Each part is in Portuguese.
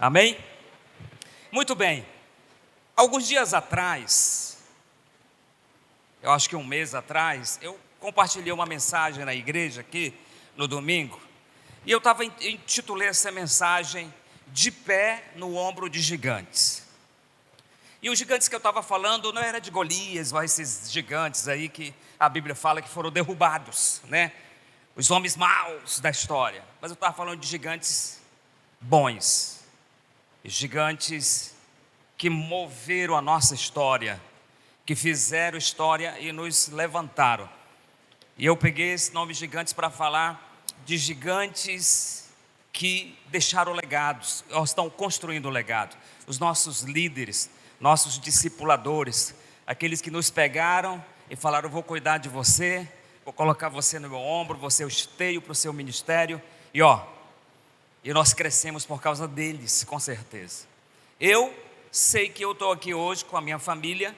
Amém? Muito bem. Alguns dias atrás, eu acho que um mês atrás, eu compartilhei uma mensagem na igreja aqui, no domingo, e eu intitulei essa mensagem De Pé no Ombro de Gigantes. E os gigantes que eu estava falando não era de Golias, ou esses gigantes aí que a Bíblia fala que foram derrubados, né? Os homens maus da história. Mas eu estava falando de gigantes bons, gigantes que moveram a nossa história, que fizeram história e nos levantaram. E eu peguei esse nome gigantes para falar de gigantes que deixaram legados, ou estão construindo um legado. Os nossos líderes, nossos discipuladores, aqueles que nos pegaram e falaram: eu vou cuidar de você, vou colocar você no meu ombro, você é o esteio para o seu ministério. E nós crescemos por causa deles, com certeza. Eu sei que eu estou aqui hoje com a minha família,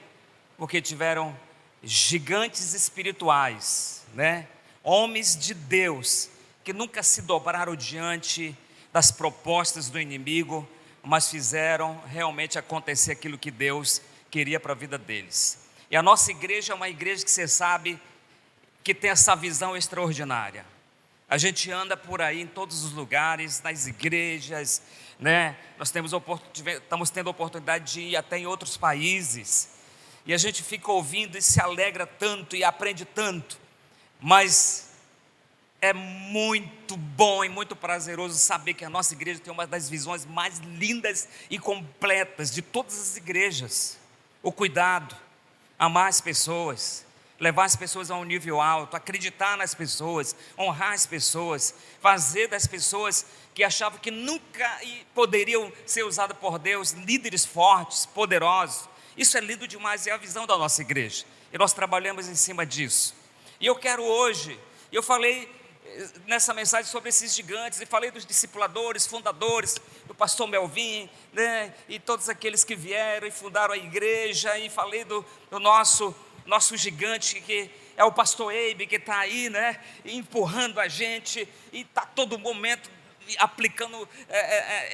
porque tiveram gigantes espirituais, né? Homens de Deus, que nunca se dobraram diante das propostas do inimigo, mas fizeram realmente acontecer aquilo que Deus queria para a vida deles. E a nossa igreja é uma igreja que você sabe que tem essa visão extraordinária. A gente anda por aí em todos os lugares, nas igrejas, né? Nós estamos tendo a oportunidade de ir até em outros países, e a gente fica ouvindo e se alegra tanto e aprende tanto, mas é muito bom e muito prazeroso saber que a nossa igreja tem uma das visões mais lindas e completas de todas as igrejas. O cuidado, amar as pessoas, levar as pessoas a um nível alto, acreditar nas pessoas, honrar as pessoas, fazer das pessoas que achavam que nunca poderiam ser usadas por Deus, líderes fortes, poderosos. Isso é lindo demais, é a visão da nossa igreja, e nós trabalhamos em cima disso. E eu quero hoje, eu falei nessa mensagem sobre esses gigantes, e falei dos discipuladores, fundadores, do pastor Melvin, né, e todos aqueles que vieram e fundaram a igreja, e falei do nosso gigante, que é o pastor Eibe, que está aí, né, empurrando a gente, e está todo momento aplicando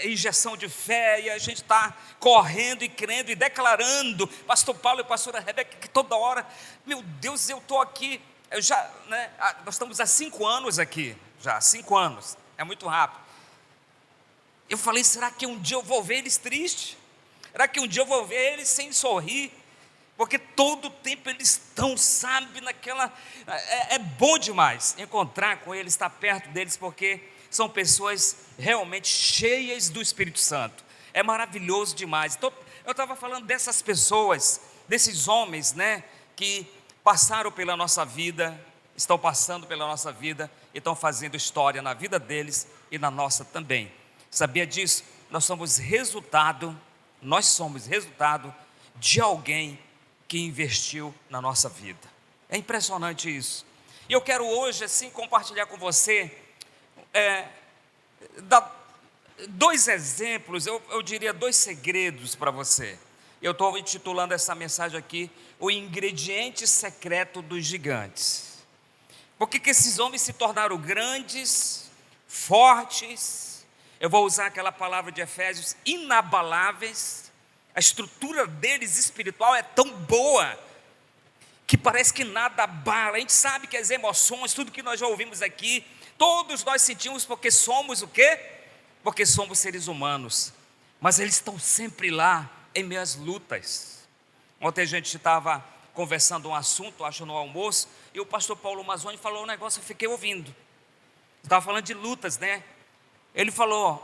injeção de fé, e a gente está correndo e crendo e declarando. Pastor Paulo e pastora Rebeca, que toda hora, meu Deus, eu estou aqui, nós estamos há 5 anos aqui, já 5 anos, é muito rápido. Eu falei: será que um dia eu vou ver eles tristes? Será que um dia eu vou ver eles sem sorrir? Porque todo tempo eles estão, sabe, naquela... É bom demais encontrar com eles, estar perto deles, porque são pessoas realmente cheias do Espírito Santo. É maravilhoso demais. Então, eu estava falando dessas pessoas, desses homens, né, que passaram pela nossa vida, estão passando pela nossa vida, e estão fazendo história na vida deles e na nossa também. Sabia disso? Nós somos resultado de alguém que investiu na nossa vida. É impressionante isso. E eu quero hoje assim compartilhar com você dar 2 exemplos, eu diria 2 segredos para você. Eu estou intitulando essa mensagem aqui: o ingrediente secreto dos gigantes. Por que esses homens se tornaram grandes, fortes? Eu vou usar aquela palavra de Efésios, inabaláveis. A estrutura deles espiritual é tão boa que parece que nada abala. A gente sabe que as emoções, tudo que nós já ouvimos aqui, todos nós sentimos, porque somos o quê? Porque somos seres humanos. Mas eles estão sempre lá em meio às lutas. Ontem a gente estava conversando um assunto, acho no almoço, e o pastor Paulo Mazzoni falou um negócio, eu fiquei ouvindo. Estava falando de lutas, né? Ele falou: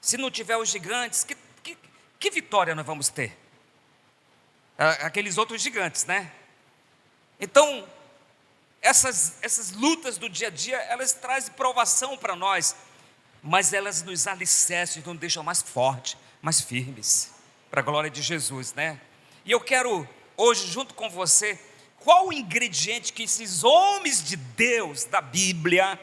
se não tiver os gigantes, que vitória nós vamos ter? Aqueles outros gigantes, né? Então, essas lutas do dia a dia, elas trazem provação para nós, mas elas nos alicerçam e nos deixam mais fortes, mais firmes, para a glória de Jesus, né? E eu quero hoje, junto com você, qual o ingrediente que esses homens de Deus da Bíblia,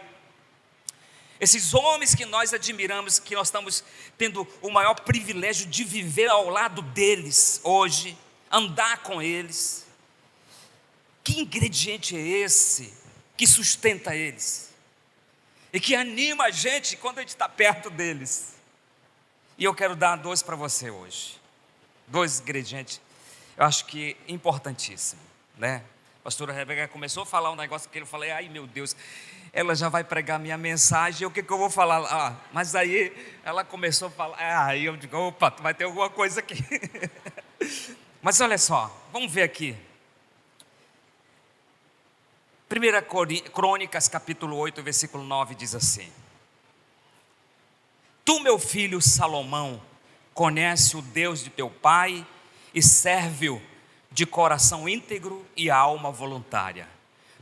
esses homens que nós admiramos, que nós estamos tendo o maior privilégio de viver ao lado deles hoje, andar com eles, que ingrediente é esse que sustenta eles e que anima a gente quando a gente está perto deles? E eu quero dar dois para você hoje. Dois ingredientes, eu acho que importantíssimo, né? A pastora Rebeca começou a falar um negócio que eu falei, ai meu Deus, ela já vai pregar minha mensagem, o que eu vou falar? Mas aí ela começou a falar, aí eu digo, opa, vai ter alguma coisa aqui. Mas olha só, vamos ver aqui. 1 Crônicas, capítulo 8, versículo 9, diz assim: Tu, meu filho Salomão, conhece o Deus de teu pai e serve-o de coração íntegro e alma voluntária,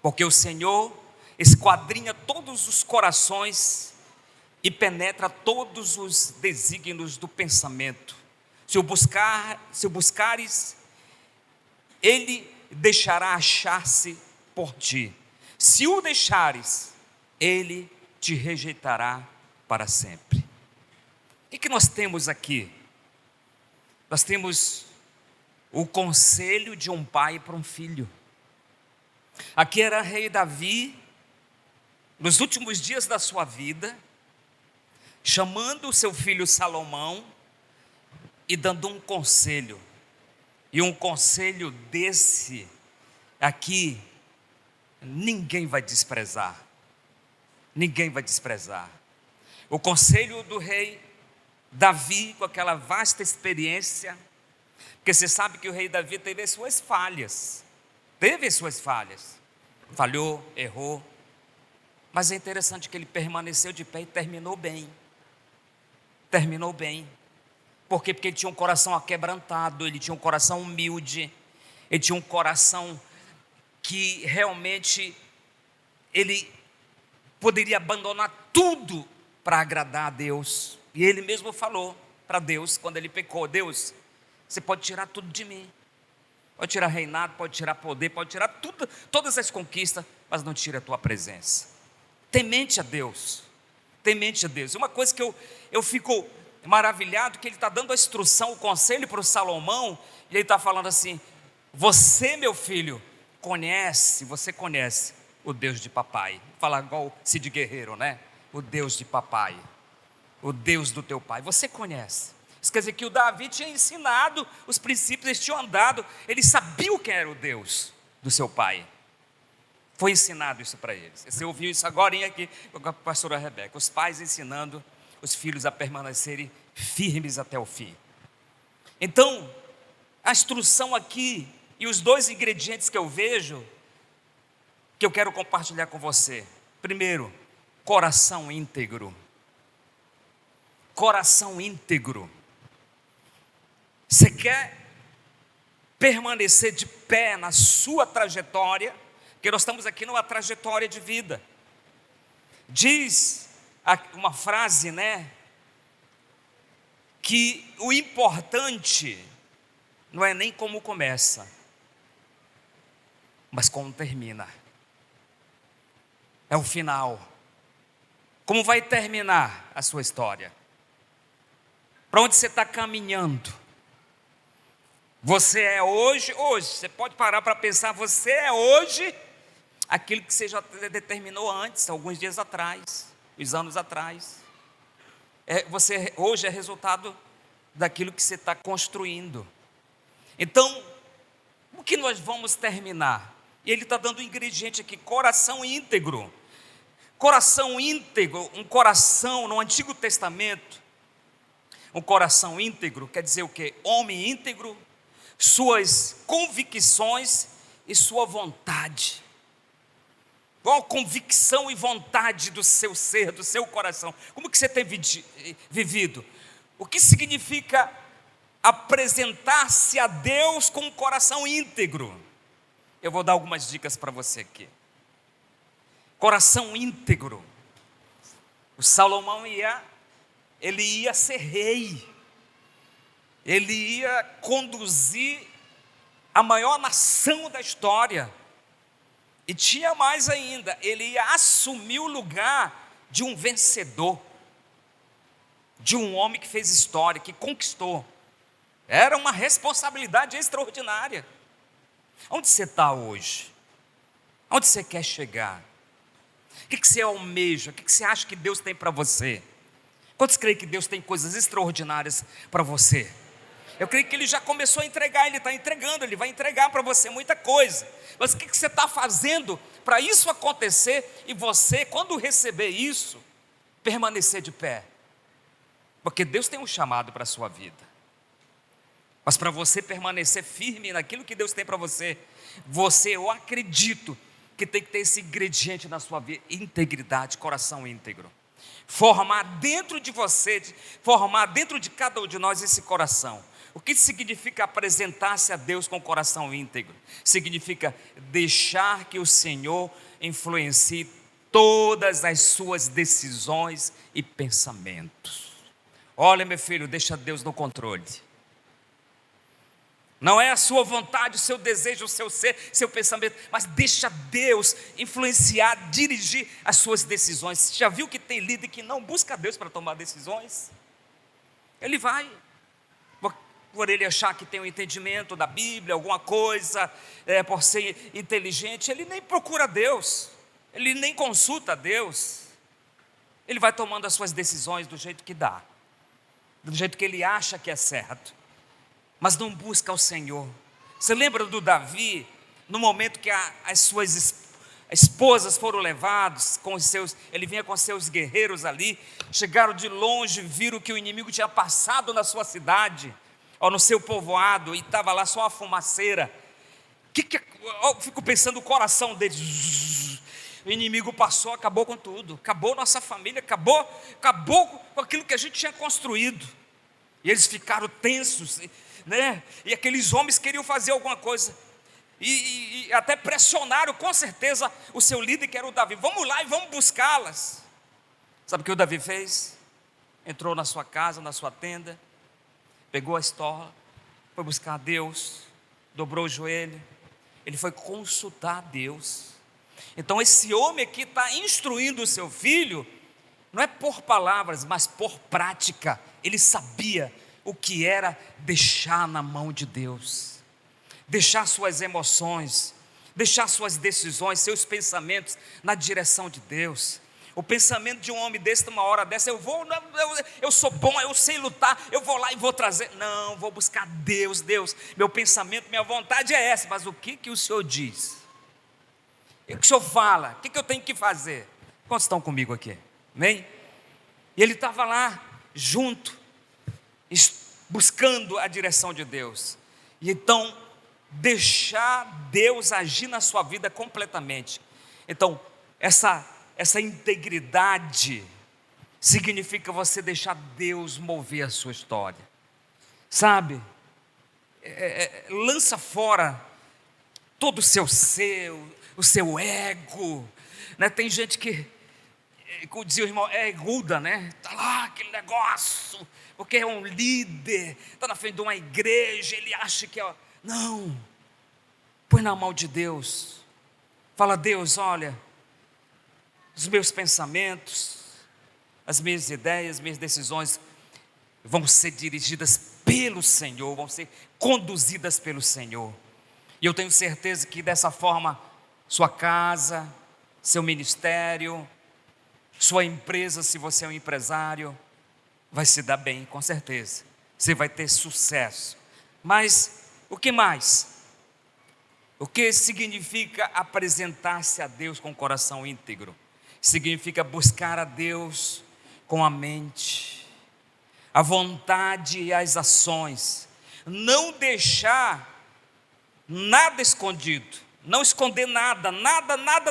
porque o Senhor esquadrinha todos os corações e penetra todos os desígnios do pensamento. Se o buscares, ele deixará achar-se por ti. Se o deixares, ele te rejeitará para sempre. O que nós temos aqui? Nós temos o conselho de um pai para um filho. Aqui era rei Davi, nos últimos dias da sua vida, chamando o seu filho Salomão e dando um conselho. E um conselho desse aqui, ninguém vai desprezar. Ninguém vai desprezar. O conselho do rei Davi, com aquela vasta experiência, porque você sabe que o rei Davi teve as suas falhas. Falhou, errou. Mas é interessante que ele permaneceu de pé e terminou bem. Por quê? Porque ele tinha um coração aquebrantado, ele tinha um coração humilde, ele tinha um coração que realmente ele poderia abandonar tudo para agradar a Deus. E ele mesmo falou para Deus, quando ele pecou: Deus, você pode tirar tudo de mim, pode tirar reinado, pode tirar poder, pode tirar tudo, todas as conquistas, mas não tira a tua presença. Temente a Deus. Uma coisa que eu fico maravilhado, que ele está dando a instrução, o conselho para o Salomão, e ele está falando assim: você, meu filho, você conhece o Deus de papai. Falar igual Cid Guerreiro, né? O Deus de papai, o Deus do teu pai, você conhece. Isso quer dizer que o Davi tinha ensinado os princípios, eles tinham andado, ele sabia o que era o Deus do seu pai. Foi ensinado isso para eles. Você ouviu isso agora aqui com a pastora Rebeca, os pais ensinando os filhos a permanecerem firmes até o fim. Então, a instrução aqui e os dois ingredientes que eu vejo, que eu quero compartilhar com você. Primeiro, coração íntegro. Coração íntegro. Você quer permanecer de pé na sua trajetória? Porque nós estamos aqui numa trajetória de vida. Diz uma frase, né? Que o importante não é nem como começa, mas como termina. É o final. Como vai terminar a sua história? Para onde você está caminhando? Você é hoje, você pode parar para pensar, você é hoje aquilo que você já determinou antes, alguns dias atrás, uns anos atrás. Você hoje é resultado daquilo que você está construindo. Então, o que nós vamos terminar? E ele está dando um ingrediente aqui: coração íntegro. Coração íntegro, um coração no Antigo Testamento, um coração íntegro quer dizer o quê? Homem íntegro, suas convicções e sua vontade. Qual a convicção e vontade do seu ser, do seu coração? Como que você tem vivido? O que significa apresentar-se a Deus com um coração íntegro? Eu vou dar algumas dicas para você aqui. Coração íntegro. O Salomão ia ser rei. Ele ia conduzir a maior nação da história. E tinha mais ainda, ele ia assumir o lugar de um vencedor, de um homem que fez história, que conquistou. Era uma responsabilidade extraordinária. Onde você está hoje? Onde você quer chegar? O que você almeja? O que você acha que Deus tem para você? Quantos creem que Deus tem coisas extraordinárias para você? Eu creio que Ele já começou a entregar, Ele está entregando, Ele vai entregar para você muita coisa. Mas o que você está fazendo para isso acontecer e você, quando receber isso, permanecer de pé? Porque Deus tem um chamado para a sua vida. Mas para você permanecer firme naquilo que Deus tem para você, eu acredito que tem que ter esse ingrediente na sua vida: integridade, coração íntegro. Formar dentro de você, formar dentro de cada um de nós esse coração. O que significa apresentar-se a Deus com o coração íntegro? Significa deixar que o Senhor influencie todas as suas decisões e pensamentos. Olha, meu filho, deixa Deus no controle. Não é a sua vontade, o seu desejo, o seu ser, seu pensamento, mas deixa Deus influenciar, dirigir as suas decisões. Você já viu que tem líder que não busca Deus para tomar decisões? Ele vai, por ele achar que tem um entendimento da Bíblia, alguma coisa, por ser inteligente, ele nem procura Deus, ele nem consulta Deus. Ele vai tomando as suas decisões do jeito que dá, do jeito que ele acha que é certo, mas não busca o Senhor. Você lembra do Davi, no momento que as suas esposas foram levadas, ele vinha com seus guerreiros ali, chegaram de longe, viram que o inimigo tinha passado na sua cidade, ou no seu povoado, e estava lá só uma fumaceira. Eu fico pensando o coração deles. O inimigo passou, acabou com tudo, acabou nossa família, acabou com aquilo que a gente tinha construído. E eles ficaram tensos, né? E aqueles homens queriam fazer alguma coisa, e até pressionaram com certeza o seu líder, que era o Davi: vamos lá e vamos buscá-las. Sabe o que o Davi fez? Entrou na sua casa, na sua tenda, pegou a estola, foi buscar a Deus, dobrou o joelho, ele foi consultar a Deus. Então esse homem aqui está instruindo o seu filho, não é por palavras, mas por prática. Ele sabia o que era deixar na mão de Deus, deixar suas emoções, deixar suas decisões, seus pensamentos na direção de Deus. O pensamento de um homem desse, numa hora dessa: eu sou bom, eu sei lutar, eu vou lá e vou trazer. Não, vou buscar Deus, meu pensamento, minha vontade é essa, mas o que o Senhor diz? O que o Senhor fala? O que eu tenho que fazer? Quantos estão comigo aqui? Amém? E ele estava lá, junto, buscando a direção de Deus. E então, deixar Deus agir na sua vida completamente. Então, essa integridade significa você deixar Deus mover a sua história, sabe? Lança fora todo o seu ego, né? Tem gente que, como dizia o irmão, é eguda, né? Está lá aquele negócio, porque é um líder, está na frente de uma igreja, ele acha que não, põe na mão de Deus, fala: Deus, olha, os meus pensamentos, as minhas ideias, minhas decisões vão ser dirigidas pelo Senhor, vão ser conduzidas pelo Senhor. E eu tenho certeza que dessa forma, sua casa, seu ministério, sua empresa, se você é um empresário, vai se dar bem, com certeza. Você vai ter sucesso. Mas o que mais? O que significa apresentar-se a Deus com o coração íntegro? Significa buscar a Deus com a mente, a vontade e as ações. Não deixar nada escondido, não esconder nada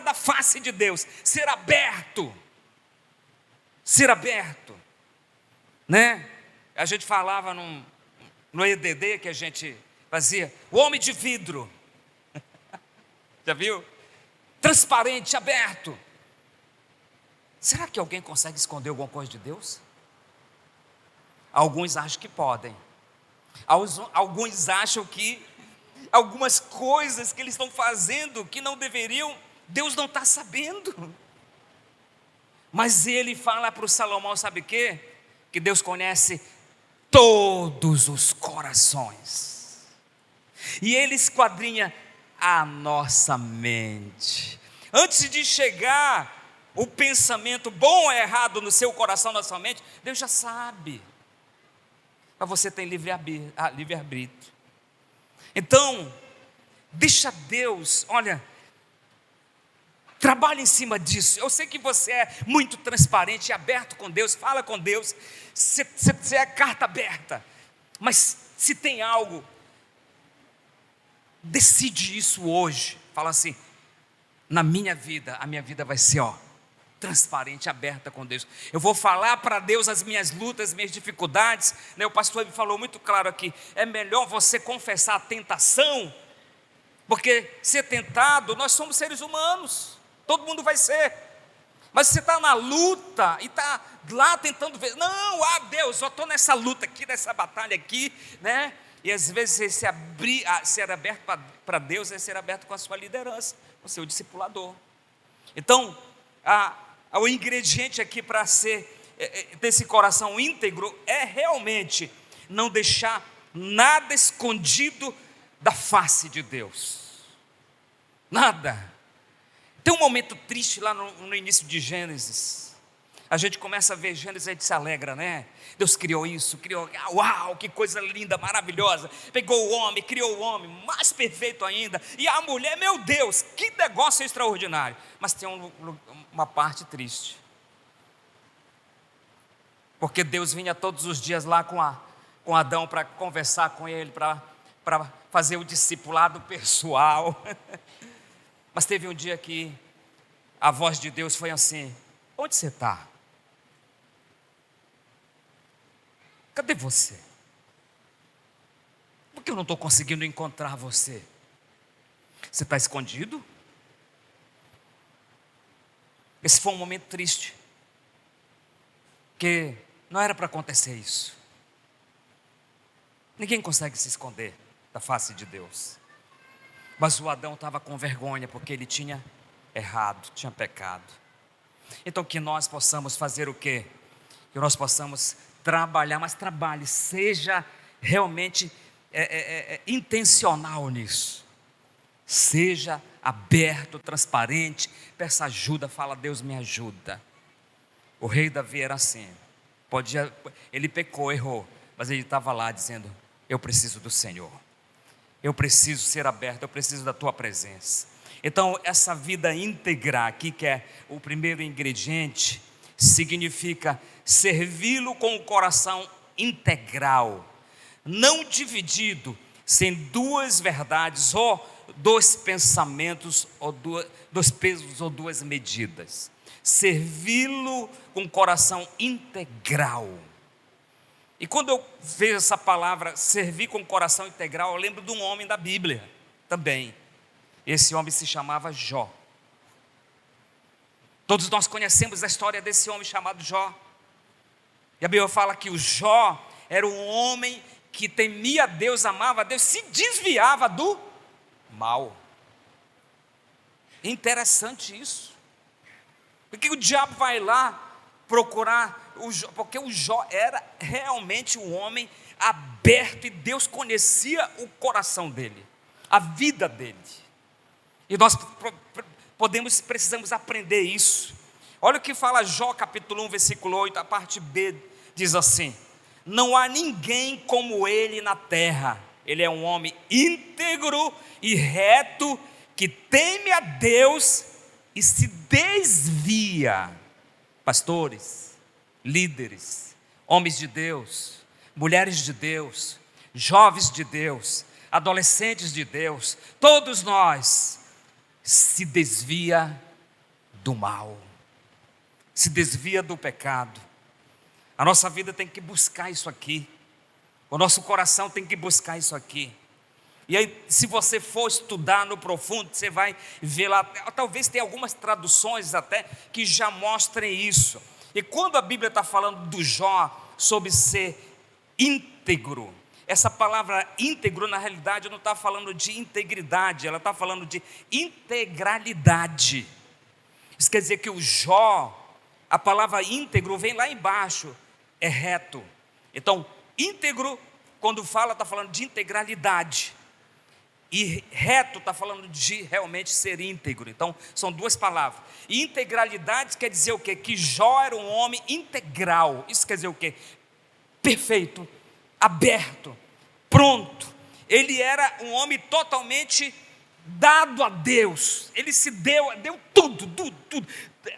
da face de Deus. Ser aberto, né? A gente falava no EDD que a gente fazia, o homem de vidro. Já viu? Transparente, aberto. Será que alguém consegue esconder alguma coisa de Deus? Alguns acham que podem. Alguns acham que algumas coisas que eles estão fazendo que não deveriam, Deus não está sabendo. Mas ele fala para o Salomão, sabe o quê? Que Deus conhece todos os corações, e ele esquadrinha a nossa mente. Antes de chegar o pensamento bom ou errado no seu coração, na sua mente, Deus já sabe. Mas você tem livre-arbítrio. Então, deixa Deus, olha, trabalhe em cima disso. Eu sei que você é muito transparente e aberto com Deus, fala com Deus, você é carta aberta. Mas se tem algo, decide isso hoje. Fala assim, a minha vida vai ser, transparente, aberta com Deus. Eu vou falar para Deus as minhas lutas, as minhas dificuldades. O pastor me falou muito claro aqui, é melhor você confessar a tentação, porque ser tentado, nós somos seres humanos, todo mundo vai ser. Mas você está na luta e está lá tentando ver, não, Deus, eu estou nessa luta aqui, nessa batalha aqui, né? E às vezes ser aberto para Deus é ser aberto com a sua liderança, com o seu discipulador. Então, o ingrediente aqui para desse coração íntegro é realmente não deixar nada escondido da face de Deus. Nada. Tem um momento triste lá no início de Gênesis. A gente começa a ver Gênesis e a gente se alegra, né? Deus criou isso, uau, que coisa linda, maravilhosa. Pegou o homem, criou o homem, mais perfeito ainda. E a mulher, meu Deus, que negócio extraordinário. Mas tem uma parte triste. Porque Deus vinha todos os dias lá com Adão para conversar com ele, para fazer o discipulado pessoal. Mas teve um dia que a voz de Deus foi assim: onde você está? Cadê você? Por que eu não estou conseguindo encontrar você? Você está escondido? Esse foi um momento triste, porque não era para acontecer isso. Ninguém consegue se esconder da face de Deus. Mas o Adão estava com vergonha, porque ele tinha errado, tinha pecado. Então que nós possamos fazer o quê? Que nós possamos trabalhar, mas trabalhe, seja realmente intencional nisso. Seja aberto, transparente, peça ajuda, fala: Deus, me ajuda. O rei Davi era assim, ele pecou, errou, mas ele estava lá dizendo: eu preciso do Senhor, eu preciso ser aberto, eu preciso da tua presença. Então essa vida íntegra aqui, que é o primeiro ingrediente, significa servi-lo com o coração integral, não dividido, sem duas verdades, ou dois pensamentos, ou dois pesos, ou duas medidas. Servi-lo com o coração integral. E quando eu vejo essa palavra, servir com o coração integral, eu lembro de um homem da Bíblia também. Esse homem se chamava Jó. Todos nós conhecemos a história desse homem chamado Jó. E a Bíblia fala que o Jó era um homem que temia a Deus, amava a Deus, se desviava do mal. Interessante isso. Porque o diabo vai lá procurar o Jó, porque o Jó era realmente um homem aberto, e Deus conhecia o coração dele, a vida dele. E nós precisamos aprender isso. Olha o que fala Jó capítulo 1, versículo 8, a parte B, diz assim: não há ninguém como ele na terra. Ele é um homem íntegro e reto, que teme a Deus e se desvia. Pastores, líderes, homens de Deus, mulheres de Deus, jovens de Deus, adolescentes de Deus, todos nós se desvia do mal, se desvia do pecado. A nossa vida tem que buscar isso aqui, o nosso coração tem que buscar isso aqui. E aí, se você for estudar no profundo, você vai ver lá, talvez tenha algumas traduções até que já mostrem isso. E quando a Bíblia está falando do Jó sobre ser íntegro, essa palavra íntegro, na realidade, não está falando de integridade, ela está falando de integralidade. Isso quer dizer que o Jó, a palavra íntegro vem lá embaixo, é reto. Então, íntegro, quando fala, está falando de integralidade. E reto está falando de realmente ser íntegro. Então, são duas palavras. E integralidade quer dizer o quê? Que Jó era um homem integral. Isso quer dizer o quê? Perfeito, aberto, pronto. Ele era um homem totalmente dado a Deus. Ele se deu tudo.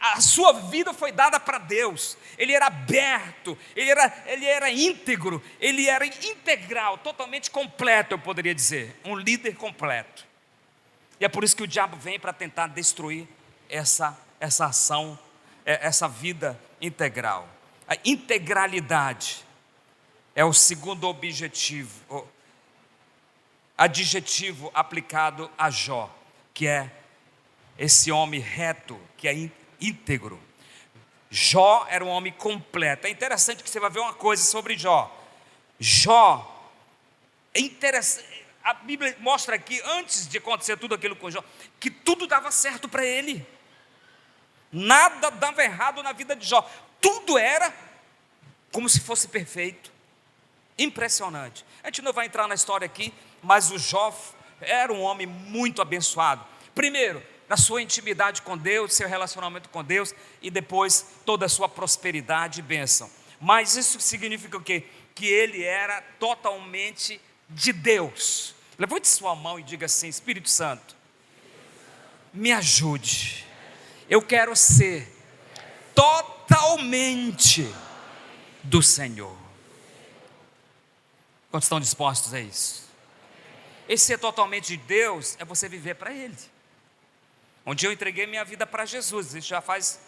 A sua vida foi dada para Deus. Ele era aberto, ele era íntegro, ele era integral, totalmente completo, eu poderia dizer, um líder completo. E é por isso que o diabo vem para tentar destruir essa ação, essa vida integral. A integralidade é o segundo adjetivo aplicado a Jó, que é esse homem reto, que é íntegro. Jó era um homem completo. É interessante que você vai ver uma coisa sobre Jó. Jó, é interessante, a Bíblia mostra aqui, antes de acontecer tudo aquilo com Jó, que tudo dava certo para ele. Nada dava errado na vida de Jó. Tudo era como se fosse perfeito. Impressionante. A gente não vai entrar na história aqui, mas o Jó era um homem muito abençoado. Primeiro, na sua intimidade com Deus, seu relacionamento com Deus, e depois toda a sua prosperidade e bênção. Mas isso significa o quê? Que ele era totalmente de Deus. Levante sua mão e diga assim: Espírito Santo, me ajude. Eu quero ser totalmente do Senhor. Quantos estão dispostos a isso? Esse ser totalmente de Deus é você viver para Ele. Um dia eu entreguei minha vida para Jesus, isso já faz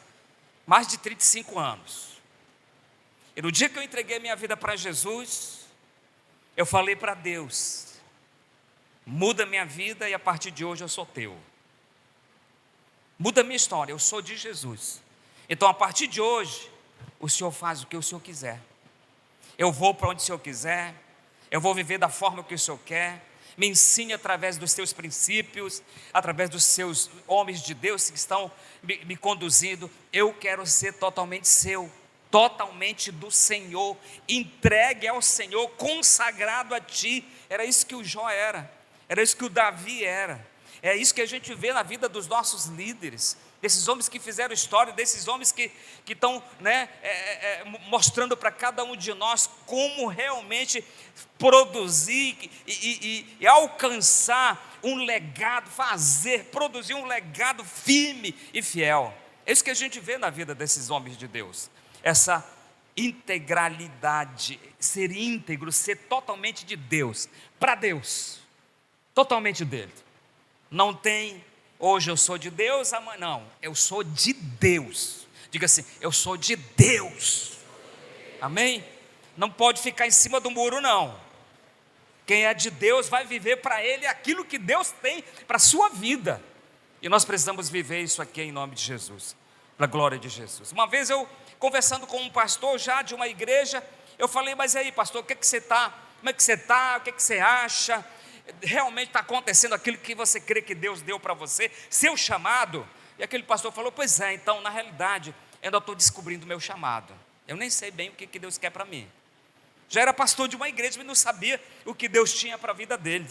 mais de 35 anos. E no dia que eu entreguei minha vida para Jesus, eu falei para Deus: muda minha vida e a partir de hoje eu sou teu. Muda minha história, eu sou de Jesus. Então a partir de hoje, o Senhor faz o que o Senhor quiser. Eu vou para onde o Senhor quiser, eu vou viver da forma que o Senhor quer. Me ensine através dos teus princípios, através dos seus homens de Deus que estão me conduzindo. Eu quero ser totalmente seu, totalmente do Senhor, entregue ao Senhor, consagrado a Ti. Era isso que o Jó era isso que o Davi era. É isso que a gente vê na vida dos nossos líderes, desses homens que fizeram história, desses homens que estão mostrando para cada um de nós como realmente produzir e alcançar um legado, produzir um legado firme e fiel. É isso que a gente vê na vida desses homens de Deus, essa integralidade, ser íntegro, ser totalmente de Deus, para Deus, totalmente dele. Não tem, hoje eu sou de Deus, amanhã não, eu sou de Deus. Diga assim: eu sou de Deus. Amém? Não pode ficar em cima do muro não. Quem é de Deus vai viver para Ele aquilo que Deus tem para a sua vida. E nós precisamos viver isso aqui em nome de Jesus, para a glória de Jesus. Uma vez eu, conversando com um pastor já de uma igreja, eu falei: mas aí pastor, como é que você está? O que você acha? Realmente está acontecendo aquilo que você crê que Deus deu para você, seu chamado? E aquele pastor falou: pois é, então na realidade eu ainda estou descobrindo o meu chamado, eu nem sei bem o que Deus quer para mim. Já era pastor de uma igreja, mas não sabia o que Deus tinha para a vida dele.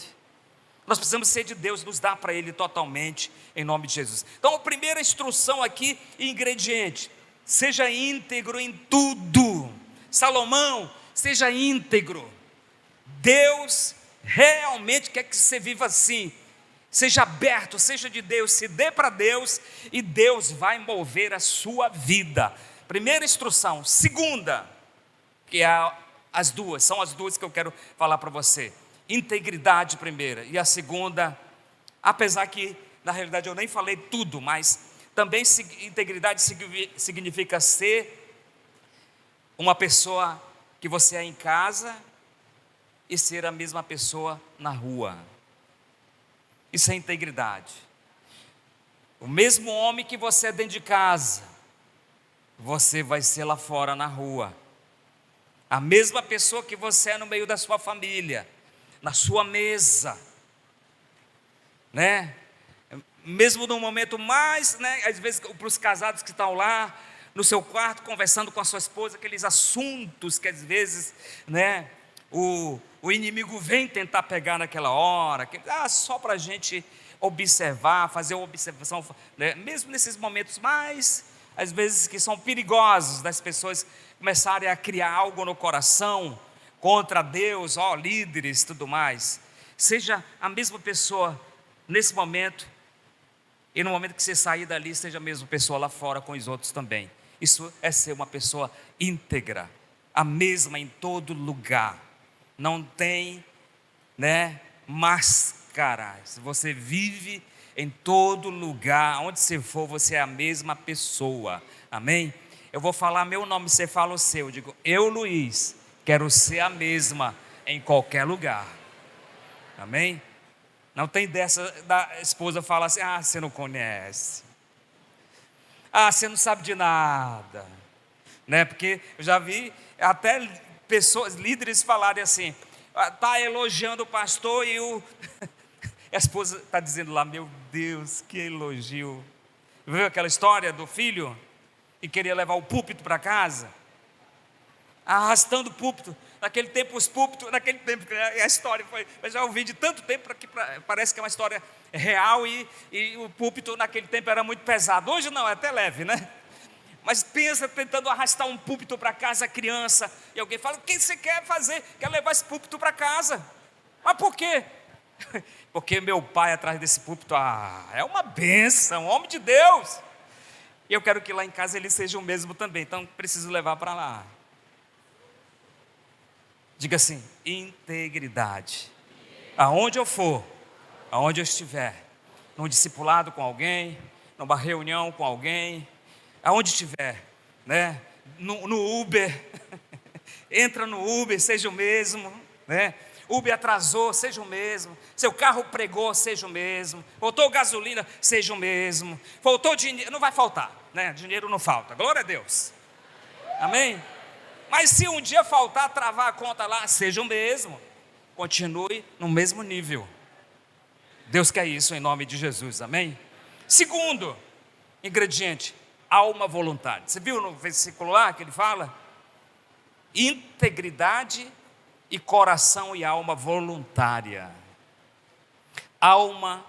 Nós precisamos ser de Deus, nos dar para Ele totalmente, em nome de Jesus. Então a primeira instrução aqui, ingrediente: seja íntegro em tudo. Salomão, seja íntegro. Deus realmente quer que você viva assim. Seja aberto, seja de Deus, se dê para Deus e Deus vai mover a sua vida. Primeira instrução. Segunda, que são as duas que eu quero falar para você. Integridade primeira, e a segunda, apesar que na realidade eu nem falei tudo, mas também integridade significa ser uma pessoa que você é em casa e ser a mesma pessoa na rua. Isso é integridade. O mesmo homem que você é dentro de casa, você vai ser lá fora na rua. A mesma pessoa que você é no meio da sua família, na sua mesa, né? Mesmo no momento mais, né? Às vezes para os casados que estão lá no seu quarto conversando com a sua esposa, aqueles assuntos que às vezes, né? o inimigo vem tentar pegar naquela hora, só para a gente observar, fazer uma observação, né? Mesmo nesses momentos mais, às vezes, que são perigosos, das pessoas começarem a criar algo no coração contra Deus, líderes, tudo mais. Seja a mesma pessoa nesse momento, e no momento que você sair dali, seja a mesma pessoa lá fora com os outros também. Isso é ser uma pessoa íntegra, a mesma em todo lugar. Não tem, máscaras. Você vive em todo lugar, onde você for, você é a mesma pessoa. Amém? Eu vou falar meu nome, você fala o seu. Eu digo, eu, Luiz, quero ser a mesma em qualquer lugar. Amém? Não tem dessa da esposa falar assim, você não conhece. Você não sabe de nada. Porque eu já vi até pessoas, líderes falarem assim, está elogiando o pastor e a esposa está dizendo lá, meu Deus, que elogio. Viu aquela história do filho que queria levar o púlpito para casa? Arrastando o púlpito. Naquele tempo os púlpitos, a história foi, eu já ouvi de tanto tempo que parece que é uma história real e o púlpito naquele tempo era muito pesado. Hoje não, é até leve, Mas pensa tentando arrastar um púlpito para casa, a criança, e alguém fala, o que você quer fazer? Quer levar esse púlpito para casa? Mas por quê? Porque meu pai atrás desse púlpito, é uma bênção, homem de Deus. E eu quero que lá em casa ele seja o mesmo também, então preciso levar para lá. Diga assim, integridade. Aonde eu for, aonde eu estiver, num discipulado com alguém, numa reunião com alguém, aonde estiver, no Uber, entra no Uber, seja o mesmo, Uber atrasou, seja o mesmo, seu carro pregou, seja o mesmo, faltou gasolina, seja o mesmo, faltou dinheiro, não vai faltar, dinheiro não falta, glória a Deus, amém? Mas se um dia faltar, travar a conta lá, seja o mesmo, continue no mesmo nível. Deus quer isso em nome de Jesus, amém? Segundo ingrediente, alma voluntária. Você viu no versículo lá que ele fala? Integridade e coração e alma voluntária. Alma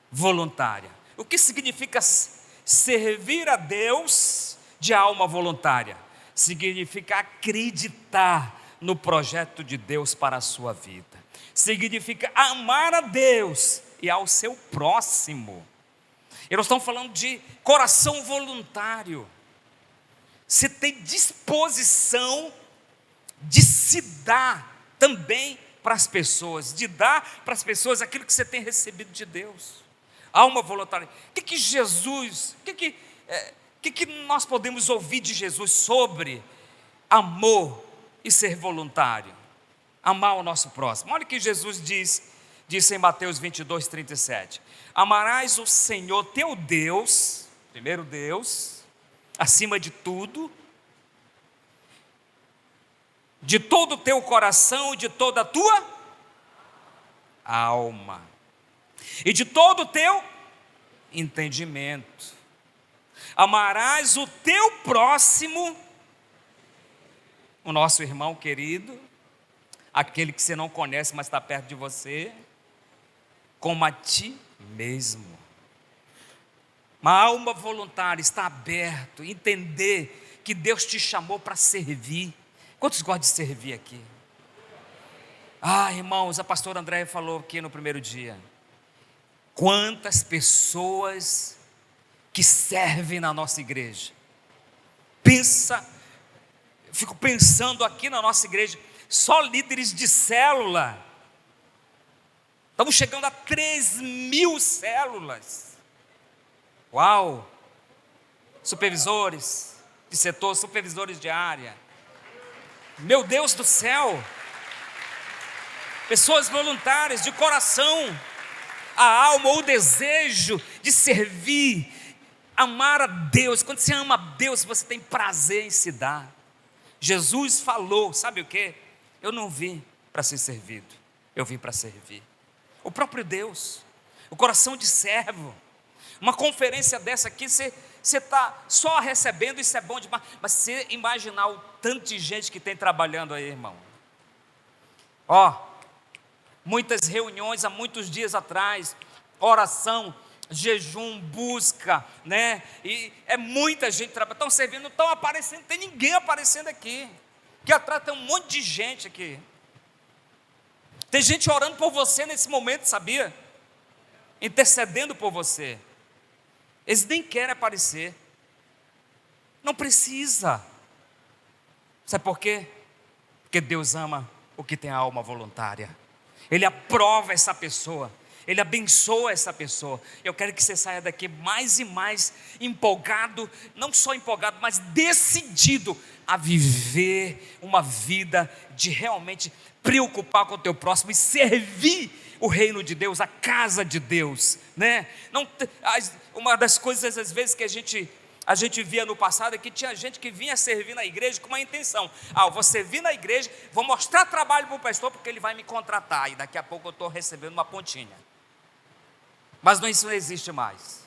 voluntária. O que significa servir a Deus de alma voluntária? Significa acreditar no projeto de Deus para a sua vida. Significa amar a Deus e ao seu próximo. E nós estamos falando de coração voluntário. Você tem disposição de se dar também para as pessoas, de dar para as pessoas aquilo que você tem recebido de Deus. Alma voluntária. O que Jesus, o que nós podemos ouvir de Jesus sobre amor e ser voluntário? Amar o nosso próximo. Olha o que Jesus disse em Mateus 22, 37. Amarás o Senhor teu Deus, primeiro Deus, acima de tudo, de todo o teu coração e de toda a tua alma, e de todo o teu entendimento. Amarás o teu próximo, o nosso irmão querido, aquele que você não conhece, mas está perto de você, como a ti mesmo. Uma alma voluntária está aberto, entender que Deus te chamou para servir. Quantos gostam de servir aqui? Irmãos, a pastora Andréia falou aqui no primeiro dia. Quantas pessoas que servem na nossa igreja. Fico pensando aqui na nossa igreja, só líderes de célula. Estamos chegando a 3.000 células. Uau! Supervisores de setor, supervisores de área. Meu Deus do céu! Pessoas voluntárias, de coração, a alma, o desejo de servir, amar a Deus. Quando você ama a Deus, você tem prazer em se dar. Jesus falou, sabe o que? Eu não vim para ser servido, eu vim para servir. O próprio Deus, o coração de servo. Uma conferência dessa aqui, você está só recebendo, isso é bom demais. Mas você imaginar o tanto de gente que tem trabalhando aí, irmão. muitas reuniões há muitos dias atrás, oração, jejum, busca, né? E é muita gente trabalhando, estão servindo, não estão aparecendo, não tem ninguém aparecendo aqui. Que atrás tem um monte de gente aqui. Tem gente orando por você nesse momento, sabia? Intercedendo por você. Eles nem querem aparecer. Não precisa. Sabe por quê? Porque Deus ama o que tem a alma voluntária. Ele aprova essa pessoa. Ele abençoa essa pessoa. Eu quero que você saia daqui mais e mais empolgado, não só empolgado, mas decidido a viver uma vida de realmente preocupar com o teu próximo e servir o reino de Deus, a casa de Deus, né? Uma das coisas às vezes que a gente via no passado é que tinha gente que vinha servir na igreja com uma intenção. Eu vou servir na igreja, vou mostrar trabalho para o pastor porque ele vai me contratar e daqui a pouco eu estou recebendo uma pontinha. Mas isso não existe mais,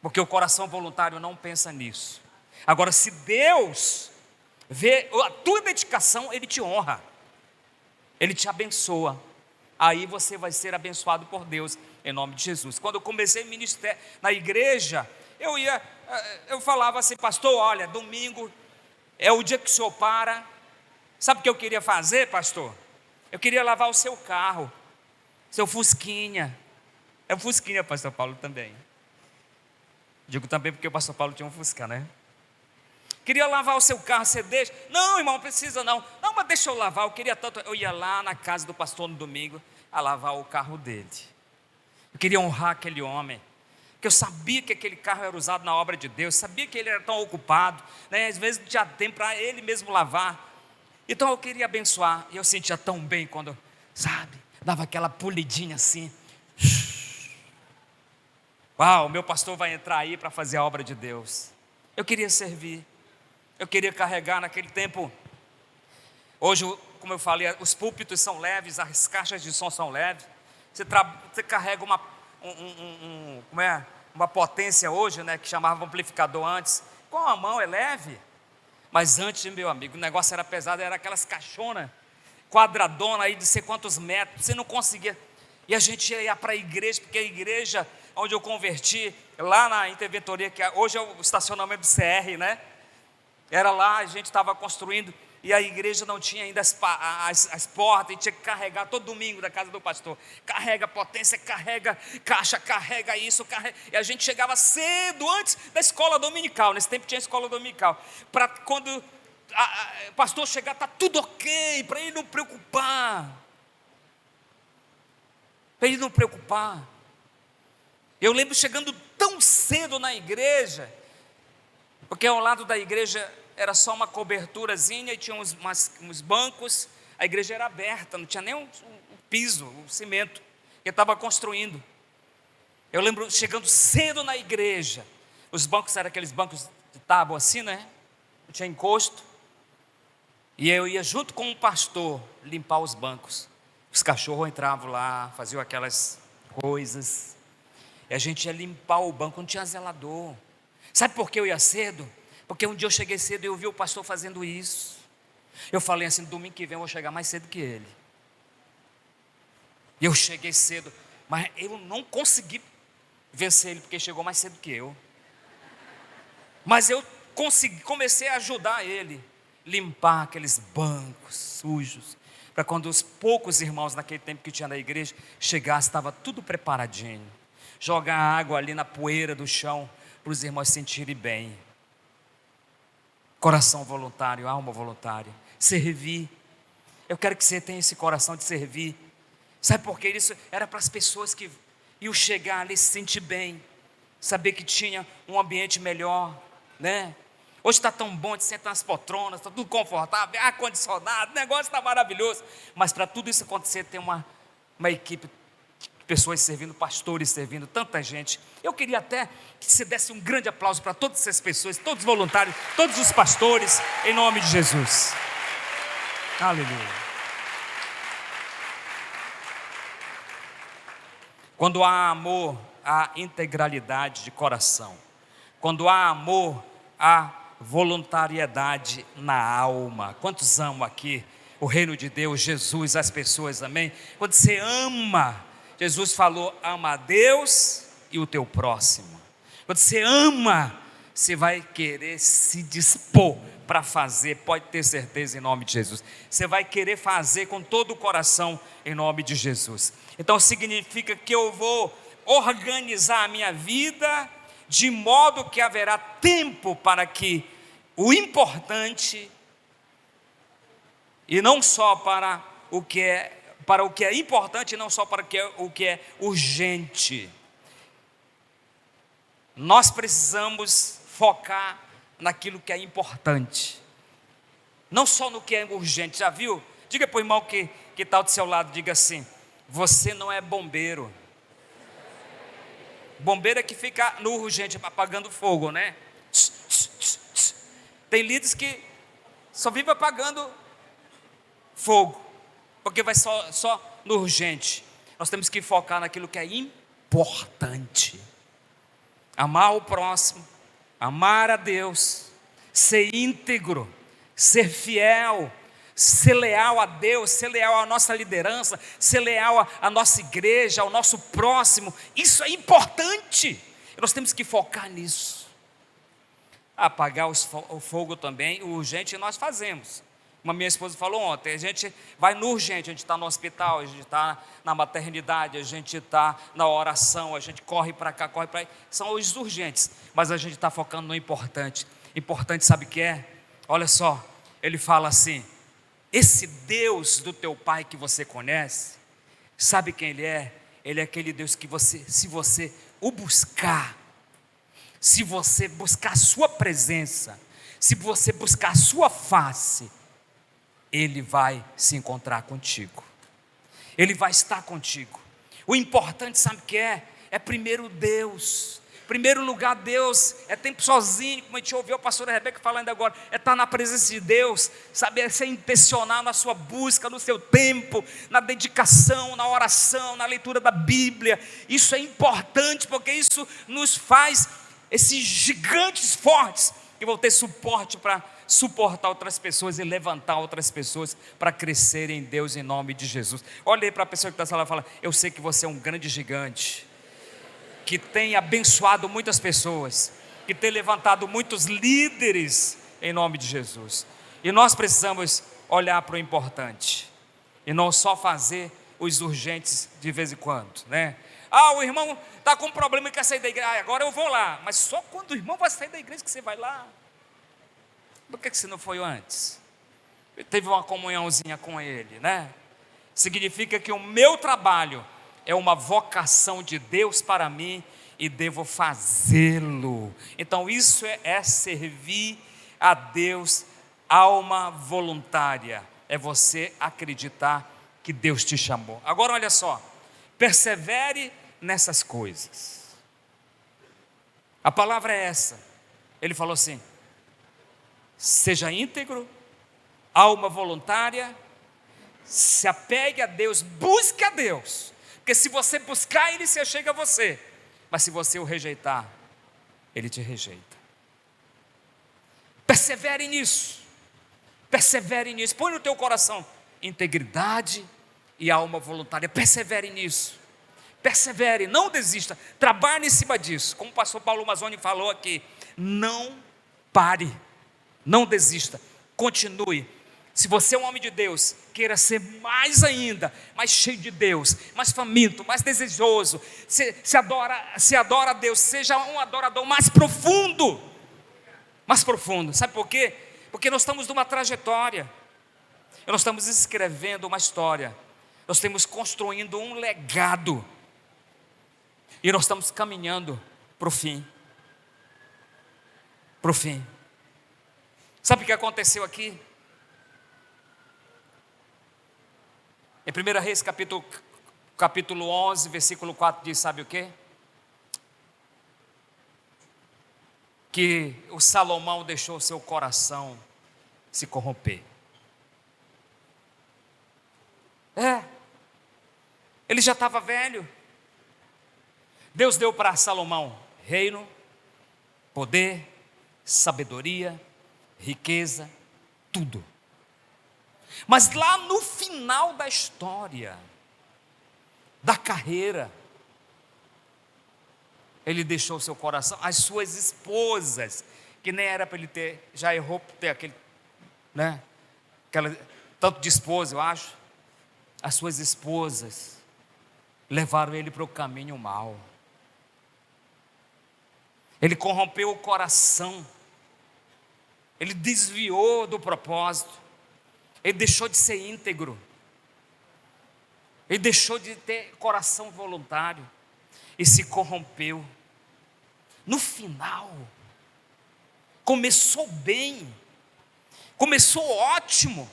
porque o coração voluntário não pensa nisso. Agora, se Deus vê a tua dedicação, Ele te honra, Ele te abençoa. Aí você vai ser abençoado por Deus, em nome de Jesus. Quando eu comecei a ministrar na igreja, eu falava assim: pastor, olha, domingo é o dia que o senhor para. Sabe o que eu queria fazer, pastor? Eu queria lavar o seu carro, seu Fusquinha. É um Fusquinha, pastor Paulo, também. Digo também porque o pastor Paulo tinha um Fusca, né? Queria lavar o seu carro, você deixa? Não, irmão, não precisa não. Não, mas deixa eu lavar, eu queria tanto. Eu ia lá na casa do pastor no domingo a lavar o carro dele. Eu queria honrar aquele homem, porque eu sabia que aquele carro era usado na obra de Deus, sabia que ele era tão ocupado, né? Às vezes não tinha tempo para ele mesmo lavar. Então eu queria abençoar, e eu sentia tão bem quando, sabe, dava aquela polidinha assim. Uau, meu pastor vai entrar aí para fazer a obra de Deus. Eu queria servir, eu queria carregar naquele tempo. Hoje, como eu falei, os púlpitos são leves, as caixas de som são leves. Você carrega uma potência hoje, né, que chamava amplificador antes. Com a mão é leve, mas antes, meu amigo, o negócio era pesado, era aquelas caixonas, quadradona aí de sei quantos metros, você não conseguia. E a gente ia para a igreja, porque a igreja onde eu converti, lá na Interventoria, que hoje é o estacionamento do CR, né? Era lá, a gente estava construindo, e a igreja não tinha ainda as portas, e tinha que carregar todo domingo da casa do pastor. Carrega potência, carrega caixa, carrega isso, carrega. E a gente chegava cedo, antes da escola dominical. Nesse tempo tinha escola dominical. Para quando o pastor chegar, está tudo ok, para ele não preocupar. Para ele não preocupar. Eu lembro chegando tão cedo na igreja, porque ao lado da igreja era só uma coberturazinha e tinha uns bancos, a igreja era aberta, não tinha nem um piso, um cimento, que estava construindo. Eu lembro chegando cedo na igreja, os bancos eram aqueles bancos de tábua assim, né? Não tinha encosto, e eu ia junto com o pastor limpar os bancos. Os cachorros entravam lá, faziam aquelas coisas, e a gente ia limpar o banco, não tinha zelador. Sabe por que eu ia cedo? Porque um dia eu cheguei cedo e eu vi o pastor fazendo isso. Eu falei assim: domingo que vem eu vou chegar mais cedo que ele. E eu cheguei cedo, mas eu não consegui vencer ele, porque chegou mais cedo que eu. Mas eu comecei a ajudar ele, limpar aqueles bancos sujos, para quando os poucos irmãos naquele tempo que tinha na igreja chegassem, estava tudo preparadinho. Jogar água ali na poeira do chão, para os irmãos se sentirem bem. Coração voluntário, alma voluntária. Servir. Eu quero que você tenha esse coração de servir. Sabe por quê? Isso era para as pessoas que iam chegar ali, se sentir bem, saber que tinha um ambiente melhor, né? Hoje está tão bom, de sentar nas poltronas, está tudo confortável, ar-condicionado, o negócio está maravilhoso. Mas para tudo isso acontecer, tem uma equipe, pessoas servindo, pastores servindo, tanta gente. Eu queria até que você desse um grande aplauso para todas essas pessoas, todos os voluntários, todos os pastores, em nome de Jesus. Aleluia. Quando há amor, há integralidade de coração. Quando há amor, há voluntariedade na alma. Quantos amam aqui o reino de Deus, Jesus, as pessoas, amém? Quando você ama, Jesus falou, ama a Deus e o teu próximo. Quando você ama, você vai querer se dispor para fazer, pode ter certeza em nome de Jesus. Você vai querer fazer com todo o coração em nome de Jesus. Então significa que eu vou organizar a minha vida de modo que haverá tempo para que o importante, e não só para o que é importante, e não só para o que é urgente. Nós precisamos focar naquilo que é importante, não só no que é urgente. Já viu? Diga para o irmão que está do seu lado, diga assim: você não é bombeiro. Bombeiro é que fica no urgente apagando fogo, né? Tem líderes que só vivem apagando fogo, porque vai só no urgente. Nós temos que focar naquilo que é importante. Amar o próximo, amar a Deus, ser íntegro, ser fiel, ser leal a Deus, ser leal à nossa liderança, ser leal à nossa igreja, ao nosso próximo. Isso é importante, e nós temos que focar nisso. Apagar o fogo também, o urgente nós fazemos. Como a minha esposa falou ontem, a gente vai no urgente, a gente está no hospital, a gente está na maternidade, a gente está na oração, a gente corre para cá, corre para aí, são os urgentes, mas a gente está focando no importante. Importante, sabe o que é? Olha só, ele fala assim: esse Deus do teu pai que você conhece, sabe quem ele é? Ele é aquele Deus que se você o buscar, se você buscar a sua presença, se você buscar a sua face, Ele vai se encontrar contigo, Ele vai estar contigo. O importante, sabe o que é? É primeiro Deus, primeiro lugar Deus, é tempo sozinho, como a gente ouviu a pastora Rebeca falando agora, é estar na presença de Deus, sabe, é ser intencional na sua busca, no seu tempo, na dedicação, na oração, na leitura da Bíblia. Isso é importante, porque isso nos faz esses gigantes fortes, que vão ter suporte para suportar outras pessoas e levantar outras pessoas para crescer em Deus, em nome de Jesus. Olha aí para a pessoa que está na sala e fala: eu sei que você é um grande gigante, que tem abençoado muitas pessoas, que tem levantado muitos líderes em nome de Jesus. E nós precisamos olhar para o importante e não só fazer os urgentes de vez em quando, né? O irmão está com um problema e quer sair da igreja, agora eu vou lá. Mas só quando o irmão vai sair da igreja que você vai lá. Por que você não foi antes? Teve uma comunhãozinha com ele, né? Significa que o meu trabalho é uma vocação de Deus para mim e devo fazê-lo. Então isso é servir a Deus, alma voluntária. É você acreditar que Deus te chamou. Agora olha só, persevere nessas coisas. A palavra é essa. Ele falou assim: seja íntegro, alma voluntária, se apegue a Deus, busque a Deus, porque se você buscar Ele, se chega a você, mas se você o rejeitar, Ele te rejeita. Persevere nisso, põe no teu coração integridade e alma voluntária, persevere nisso, persevere, não desista, trabalhe em cima disso, como o pastor Paulo Mazzoni falou aqui, não pare, não desista, continue. Se você é um homem de Deus, queira ser mais ainda, mais cheio de Deus, mais faminto, mais desejoso, se adora a Deus, seja um adorador mais profundo, sabe por quê? Porque nós estamos numa trajetória, nós estamos escrevendo uma história, nós estamos construindo um legado, e nós estamos caminhando para o fim. Sabe o que aconteceu aqui? Em 1 Reis capítulo 11, versículo 4 diz, sabe o quê? Que o Salomão deixou o seu coração se corromper. Ele já estava velho. Deus deu para Salomão reino, poder, sabedoria, riqueza, tudo. Mas lá no final da história, da carreira, ele deixou seu coração, as suas esposas, que nem era para ele ter, já errou por ter aquele, né? Tanto de esposa, eu acho. As suas esposas levaram ele para o caminho mau. Ele corrompeu o coração. Ele desviou do propósito. Ele deixou de ser íntegro. Ele deixou de ter coração voluntário e se corrompeu. No final, começou bem, começou ótimo,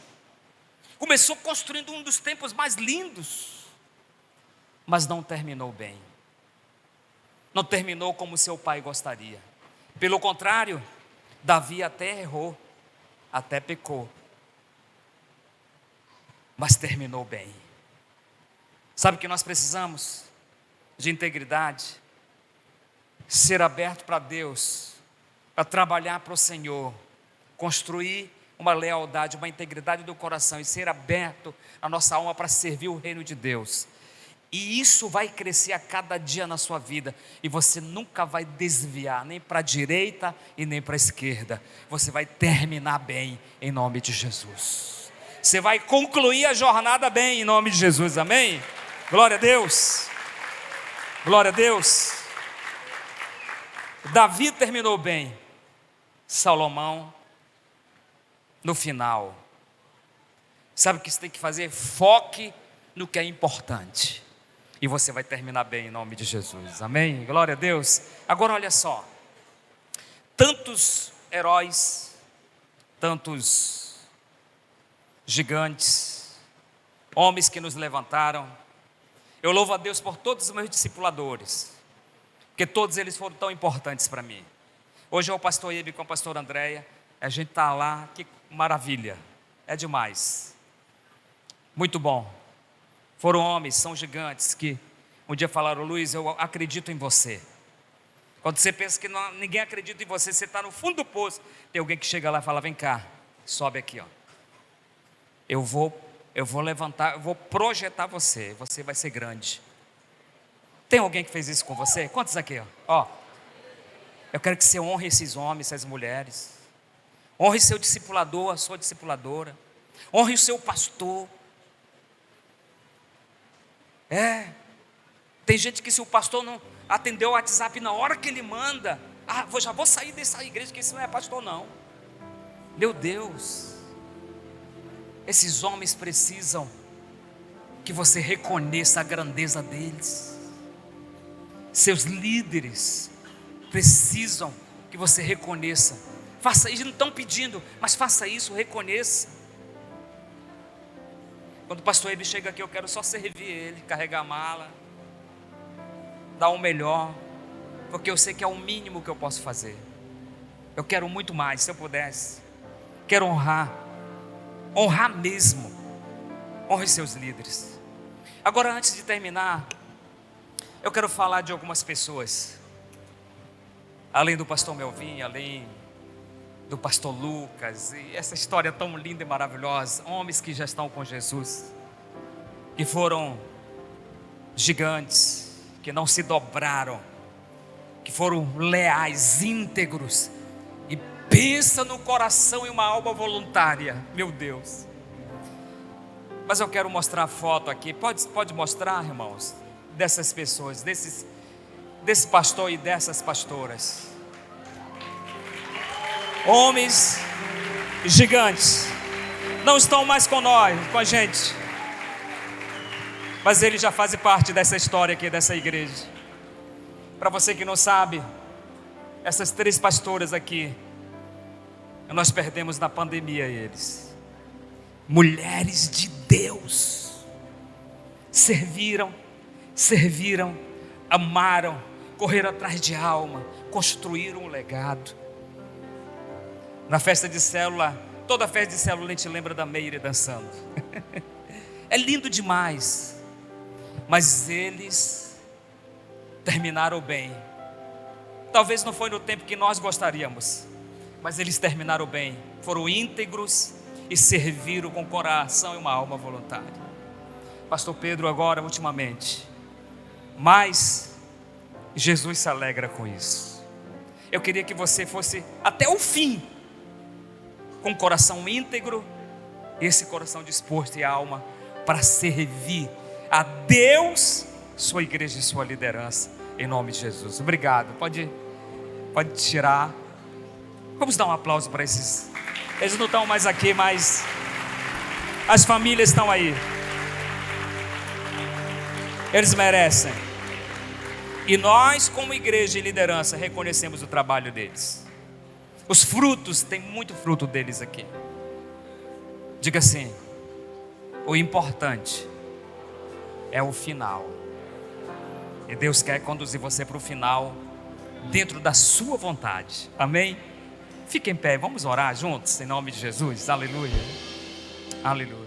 começou construindo um dos templos mais lindos, mas não terminou bem. Não terminou como seu pai gostaria. Pelo contrário, Davi até errou, até pecou, mas terminou bem. Sabe o que nós precisamos? De integridade, ser aberto para Deus, para trabalhar para o Senhor, construir uma lealdade, uma integridade do coração e ser aberto a nossa alma para servir o reino de Deus. E isso vai crescer a cada dia na sua vida, e você nunca vai desviar nem para a direita e nem para a esquerda. Você vai terminar bem em nome de Jesus. Você vai concluir a jornada bem em nome de Jesus, amém? Glória a Deus. Glória a Deus. Davi terminou bem. Salomão, no final, sabe o que você tem que fazer? Foque no que é importante, e você vai terminar bem em nome de Jesus, amém? Glória a Deus. Agora olha só, tantos heróis, tantos gigantes, homens que nos levantaram. Eu louvo a Deus por todos os meus discipuladores, porque todos eles foram tão importantes para mim. Hoje é o pastor Ibe com a pastora Andréia, a gente está lá, que maravilha, é demais, muito bom. Foram homens, são gigantes que um dia falaram: Luiz, eu acredito em você. Quando você pensa que ninguém acredita em você, você está no fundo do poço, tem alguém que chega lá e fala: vem cá, sobe aqui, ó. Eu vou levantar, eu vou projetar você, você vai ser grande. Tem alguém que fez isso com você? Quantos aqui, ó? Eu quero que você honre esses homens, essas mulheres. Honre seu discipulador, a sua discipuladora. Honre o seu pastor. Tem gente que, se o pastor não atendeu o WhatsApp na hora que ele manda, já vou sair dessa igreja, que isso não é pastor não. Meu Deus, esses homens precisam que você reconheça a grandeza deles. Seus líderes precisam que você reconheça. Faça isso, não estão pedindo, mas faça isso, reconheça. Quando o pastor Ibe chega aqui, eu quero só servir ele, carregar a mala, dar o melhor, porque eu sei que é o mínimo que eu posso fazer. Eu quero muito mais, se eu pudesse. Quero honrar mesmo. Honre seus líderes. Agora, antes de terminar, eu quero falar de algumas pessoas, além do pastor Melvin, além do pastor Lucas, e essa história tão linda e maravilhosa, homens que já estão com Jesus, que foram gigantes, que não se dobraram, que foram leais, íntegros, e pensa no coração e uma alma voluntária, meu Deus. Mas eu quero mostrar a foto aqui, pode mostrar, irmãos, dessas pessoas, desse pastor e dessas pastoras. Homens gigantes, não estão mais com nós, com a gente, mas eles já fazem parte dessa história aqui, dessa igreja. Para você que não sabe, essas 3 pastoras aqui, nós perdemos na pandemia eles. Mulheres de Deus, serviram, amaram, correram atrás de alma, construíram um legado. Na festa de célula, toda festa de célula a gente lembra da Meire dançando. É lindo demais. Mas eles terminaram bem. Talvez não foi no tempo que nós gostaríamos, mas eles terminaram bem. Foram íntegros e serviram com coração e uma alma voluntária. Pastor Pedro, agora, ultimamente, mas Jesus se alegra com isso. Eu queria que você fosse até o fim, com o coração íntegro, esse coração disposto e alma para servir a Deus, sua igreja e sua liderança, em nome de Jesus. Obrigado. Pode tirar. Vamos dar um aplauso para esses. Eles não estão mais aqui, mas as famílias estão aí. Eles merecem. E nós, como igreja e liderança, reconhecemos o trabalho deles. Os frutos, tem muito fruto deles aqui. Diga assim: o importante é o final. E Deus quer conduzir você para o final, dentro da sua vontade. Amém? Fique em pé, vamos orar juntos, em nome de Jesus. Aleluia. Aleluia.